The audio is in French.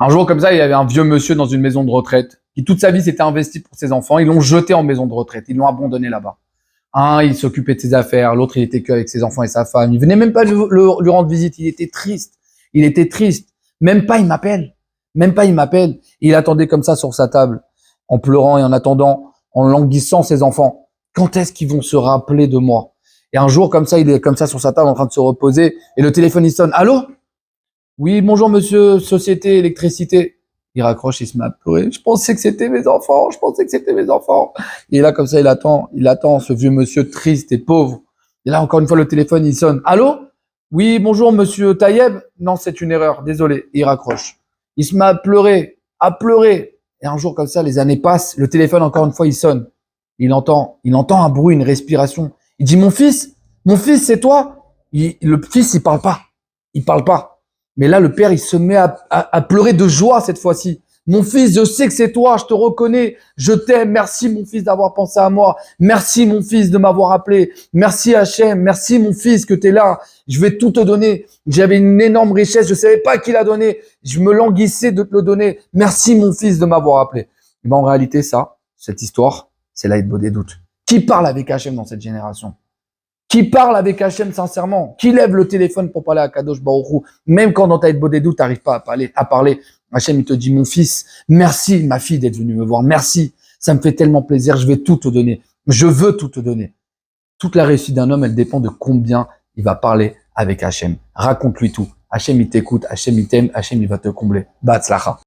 Un jour, comme ça, il y avait un vieux monsieur dans une maison de retraite qui, toute sa vie, s'était investi pour ses enfants. Ils l'ont jeté en maison de retraite. Ils l'ont abandonné là-bas. Un, il s'occupait de ses affaires. L'autre, il était qu'avec ses enfants et sa femme. Il venait même pas lui rendre visite. Il était triste. Il était triste. Même pas, il m'appelle. Même pas, il m'appelle. Il attendait comme ça sur sa table, en pleurant et en attendant, en languissant ses enfants. Quand est-ce qu'ils vont se rappeler de moi? Et un jour, comme ça, il est comme ça sur sa table en train de se reposer. Et le téléphone, il sonne. Allô? Oui, bonjour monsieur, société, électricité. Il raccroche, il se met à pleurer. Je pensais que c'était mes enfants, je pensais que c'était mes enfants. Et là, comme ça, il attend ce vieux monsieur triste et pauvre. Et là, encore une fois, le téléphone, il sonne. Allô? Oui, bonjour monsieur Tayeb. Non, c'est une erreur, désolé. Il raccroche. Il se met à pleurer, à pleurer. Et un jour, comme ça, les années passent. Le téléphone, encore une fois, il sonne. Il entend un bruit, une respiration. Il dit, mon fils, c'est toi? Le fils, il parle pas. Il parle pas. Mais là, le père, il se met à pleurer de joie cette fois-ci. Mon fils, je sais que c'est toi, je te reconnais, je t'aime. Merci mon fils d'avoir pensé à moi. Merci mon fils de m'avoir appelé. Merci Hachem, merci mon fils que tu es là. Je vais tout te donner. J'avais une énorme richesse, je savais pas qui l'a donné. Je me languissais de te le donner. Merci mon fils de m'avoir appelé. Et ben, en réalité, ça, cette histoire, c'est l'Aïd Bodé Doute. Qui parle avec Hachem dans cette génération? Qui parle avec Hachem sincèrement? Qui lève le téléphone pour parler à Kadosh Baruch Hu? Même quand dans ta Bodedou, t'arrives pas à parler. Hachem, il te dit, mon fils, merci, ma fille, d'être venue me voir. Merci. Ça me fait tellement plaisir. Je vais tout te donner. Je veux tout te donner. Toute la réussite d'un homme, elle dépend de combien il va parler avec Hachem. Raconte-lui tout. Hachem, il t'écoute. Hachem, il t'aime. Hachem, il va te combler. Batzlacha.